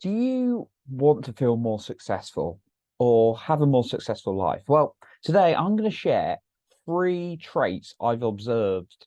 Do you want to feel more successful or have a more successful life? Well, today I'm going to share three traits I've observed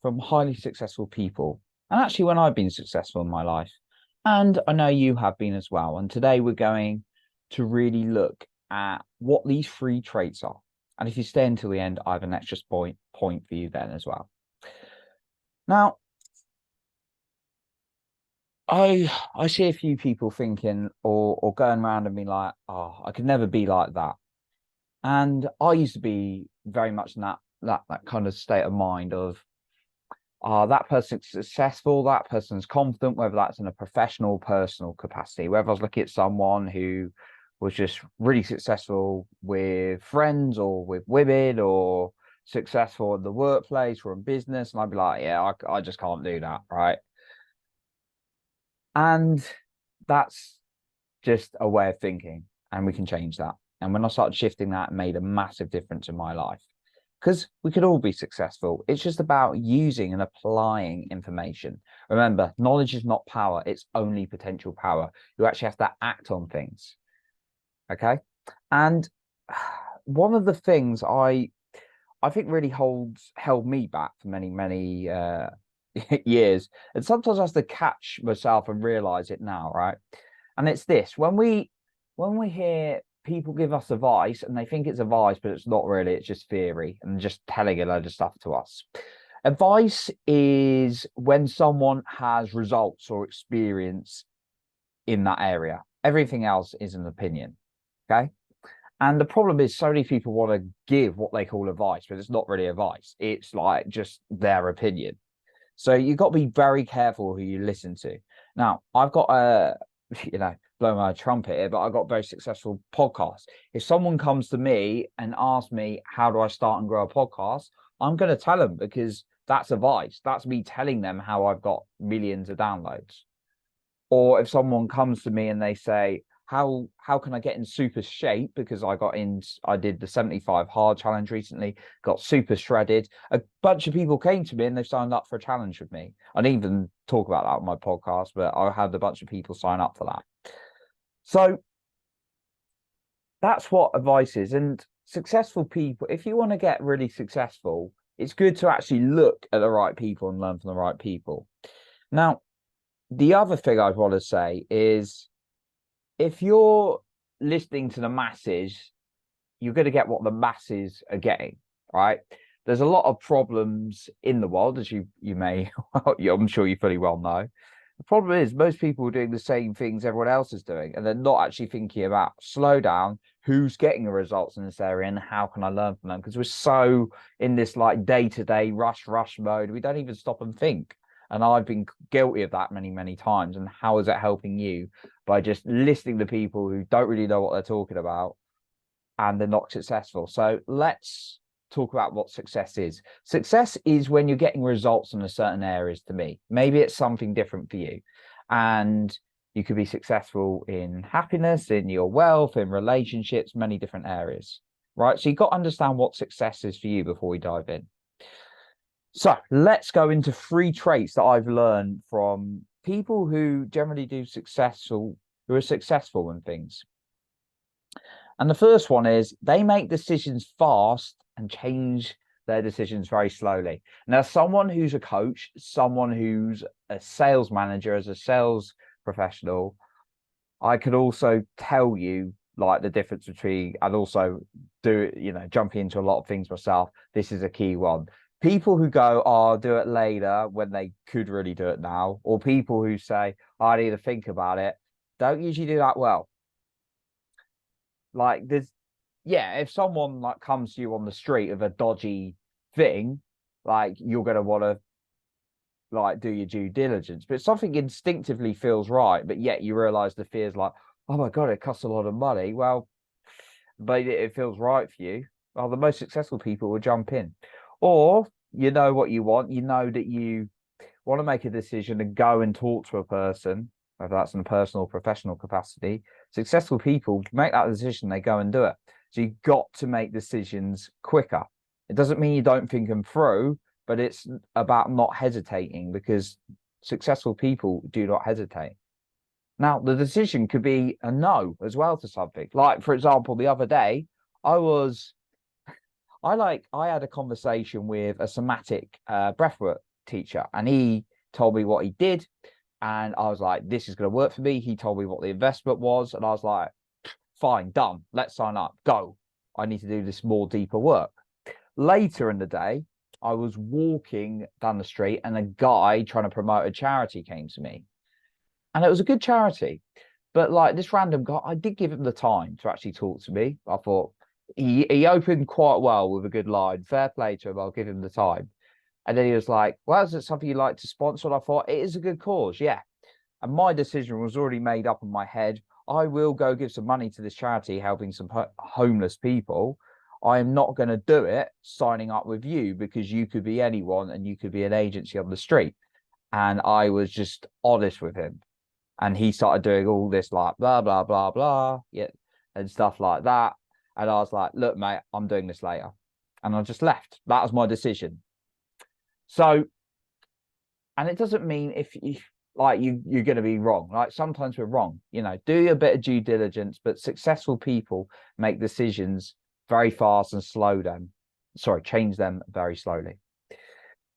from highly successful people. And actually, when I've been successful in my life, and I know you have been as well. And today we're going to really look at what these three traits are. And if you stay until the end, I have an extra point for you then as well. Now, I see a few people thinking or going around and being like, oh, I could never be like that. And I used to be very much in that kind of state of mind of that person's successful, that person's confident, whether that's in a professional, personal capacity, whether I was looking at someone who was just really successful with friends or with women or successful in the workplace or in business. And I'd be like, yeah, I just can't do that, right? And that's just a way of thinking, and we can change that. And when I started shifting that, it made a massive difference in my life because we could all be successful. It's just about using and applying information. Remember, knowledge is not power, it's only potential power. You actually have to act on things. Okay. And one of the things I think really held me back for many years, and sometimes I have to catch myself and realize it now, right? And it's this: when we hear people give us advice and they think it's advice, but it's not really, it's just theory and just telling a load of stuff to us. Advice is when someone has results or experience in that area. Everything else is an opinion. Okay. And the problem is so many people want to give what they call advice, but it's not really advice. It's like just their opinion. So you've got to be very careful who you listen to. Now, I've got a, blow my trumpet here, but I've got a very successful podcast. If someone comes to me and asks me, how do I start and grow a podcast? I'm going to tell them because that's advice. That's me telling them how I've got millions of downloads. Or if someone comes to me and they say, how can I get in super shape? Because I did the 75 hard challenge recently, got super shredded. A bunch of people came to me and they've signed up for a challenge with me. I didn't even talk about that on my podcast, but I had a bunch of people sign up for that. So that's what advice is. And successful people, if you want to get really successful, it's good to actually look at the right people and learn from the right people. Now, the other thing I'd want to say is if you're listening to the masses, you're going to get what the masses are getting, right? There's a lot of problems in the world, as you may, I'm sure you fully well know. The problem is most people are doing the same things everyone else is doing, and they're not actually thinking about slow down, who's getting the results in this area, and how can I learn from them? Because we're so in this like day-to-day rush mode, we don't even stop and think. And I've been guilty of that many times. And how is it helping you? By just listening to people who don't really know what they're talking about and they're not successful. So let's talk about what success is. Success is when you're getting results in a certain areas to me. Maybe it's something different for you. And you could be successful in happiness, in your wealth, in relationships, many different areas, right? So you've got to understand what success is for you before we dive in. So let's go into three traits that I've learned from people who generally who are successful in things. And the first one is they make decisions fast and change their decisions very slowly. Now, someone who's a coach, someone who's a sales manager, as a sales professional, I could also tell you like the difference between, and also jumping into a lot of things myself. This is a key one. People who go, oh, I'll do it later when they could really do it now, or people who say, I need to think about it, don't usually do that well. Like yeah, if someone like comes to you on the street with a dodgy thing, like you're gonna want to like do your due diligence. But something instinctively feels right, but yet you realize the fear's like, oh my god, it costs a lot of money. Well, but it feels right for you. Well, the most successful people will jump in. Or you know what you want, you know that you want to make a decision and go and talk to a person, whether that's in a personal or professional capacity. Successful people make that decision, they go and do it. So you've got to make decisions quicker. It doesn't mean you don't think them through, but it's about not hesitating because successful people do not hesitate. Now, the decision could be a no as well to something. Like, for example, the other day, I was, I had a conversation with a somatic breathwork teacher, and he told me what he did. And I was like, this is going to work for me. He told me what the investment was. And I was like, fine, done. Let's sign up. Go. I need to do this more deeper work. Later in the day, I was walking down the street and a guy trying to promote a charity came to me. And it was a good charity. But like this random guy, I did give him the time to actually talk to me. I thought he opened quite well with a good line. Fair play to him. I'll give him the time. And then he was like, well, is it something you'd like to sponsor? And I thought, it is a good cause. Yeah. And my decision was already made up in my head. I will go give some money to this charity helping some homeless people. I am not going to do it signing up with you because you could be anyone and you could be an agency on the street. And I was just honest with him. And he started doing all this like blah, blah, blah, blah, yeah, and stuff like that. And I was like, look, mate, I'm doing this later. And I just left. That was my decision. So, and it doesn't mean if you like you're going to be wrong. Like sometimes we're wrong, do a bit of due diligence, but successful people make decisions very fast and change them very slowly.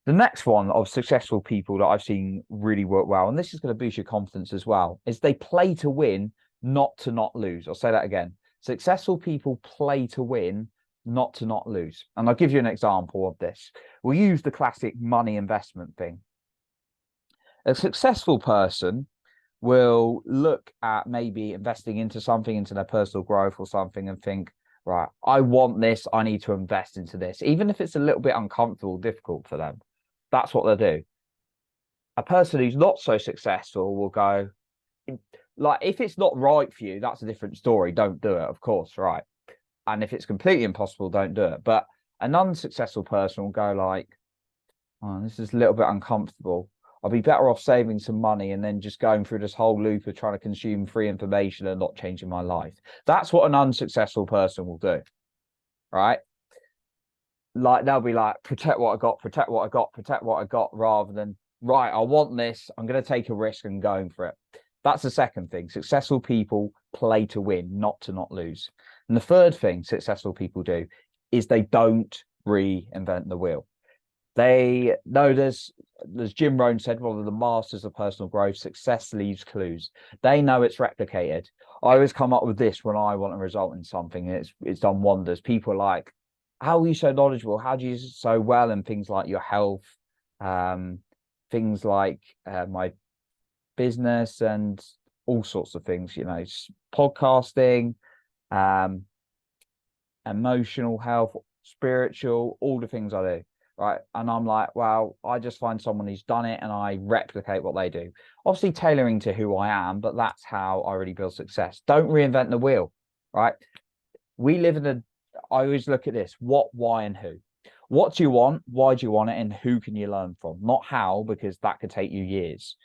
The next one of successful people that I've seen really work well, and this is going to boost your confidence as well, is they play to win, not to not lose. I'll say that again. Successful people play to win, not to not lose. And I'll give you an example of this. We'll use the classic money investment thing. A successful person will look at maybe investing into something, into their personal growth or something, and think, right, I want this, I need to invest into this, even if it's a little bit uncomfortable, difficult for them. That's what they'll do. A person who's not so successful will go, like, if it's not right for you, that's a different story. Don't do it, of course, right? And if it's completely impossible, don't do it. But an unsuccessful person will go like, oh, this is a little bit uncomfortable. I'll be better off saving some money and then just going through this whole loop of trying to consume free information and not changing my life. That's what an unsuccessful person will do, right? Like they'll be like, protect what I got, protect what I got, protect what I got, rather than, right, I want this, I'm going to take a risk and going for it. That's the second thing. Successful people play to win, not to not lose. And the third thing successful people do is they don't reinvent the wheel. They know there's Jim Rohn said, one of the masters of personal growth, success leaves clues. They know it's replicated. I always come up with this when I want a result in something, and it's done wonders. People are like, how are you so knowledgeable? How do you do so well in things like your health, things like my business and all sorts of things, podcasting, emotional health, spiritual, all the things I do. Right. And I'm like, well, I just find someone who's done it and I replicate what they do. Obviously tailoring to who I am, but that's how I really build success. Don't reinvent the wheel. Right. We live in I always look at this: what, why, and who. What do you want? Why do you want it? And who can you learn from? Not how, because that could take you years.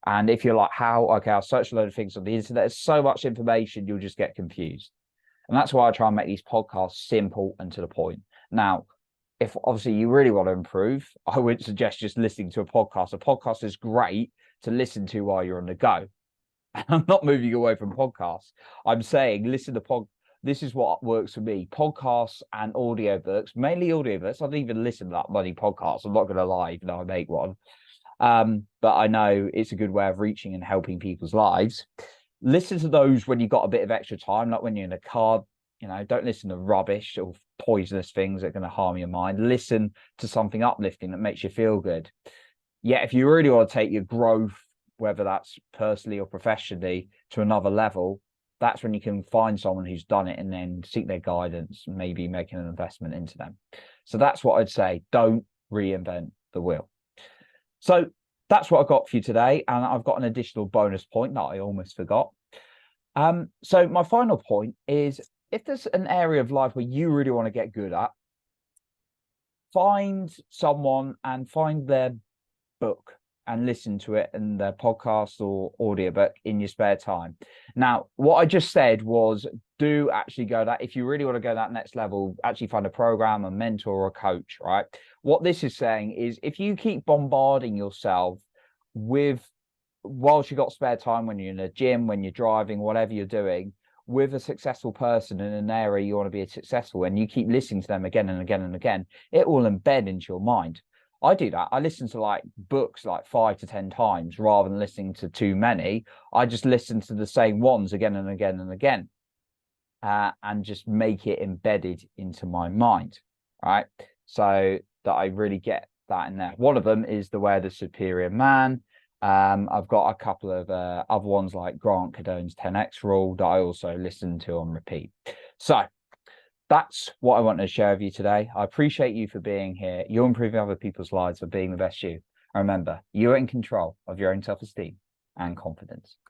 And if you're like, how? Okay, I'll search a load of things on the internet. There's so much information, you'll just get confused. And that's why I try and make these podcasts simple and to the point. Now, if obviously you really want to improve, I would suggest just listening to a podcast. A podcast is great to listen to while you're on the go. I'm not moving away from podcasts. I'm saying listen to this is what works for me. Podcasts and audiobooks, mainly audiobooks. I don't even listen to that bloody podcast. I'm not going to lie, even though I make one. But I know it's a good way of reaching and helping people's lives. Listen to those when you've got a bit of extra time, like when you're in a car. Don't listen to rubbish or poisonous things that are going to harm your mind. Listen to something uplifting that makes you feel good. Yeah, if you really want to take your growth, whether that's personally or professionally, to another level, that's when you can find someone who's done it and then seek their guidance, maybe making an investment into them. So that's what I'd say. Don't reinvent the wheel. So that's what I got for you today. And I've got an additional bonus point that I almost forgot. So my final point is, if there's an area of life where you really want to get good at, find someone and find their book and listen to it in their podcast or audiobook in your spare time. Now, what I just said was, do actually go that. If you really want to go that next level, actually find a program, a mentor, or a coach, right? What this is saying is, if you keep bombarding yourself with whilst you got spare time, when you're in a gym, when you're driving, whatever you're doing, with a successful person in an area you want to be successful, and you keep listening to them again and again and again, it will embed into your mind. I do that. I listen to like books like 5 to 10 times rather than listening to too many. I just listen to the same ones again and again and again, and just make it embedded into my mind, right? So that I really get that in there. One of them is The Way of the Superior Man. I've got a couple of other ones like Grant Cardone's 10X Rule that I also listen to on repeat. So that's what I wanted to share with you today. I appreciate you for being here. You're improving other people's lives for being the best you. And remember, you're in control of your own self-esteem and confidence.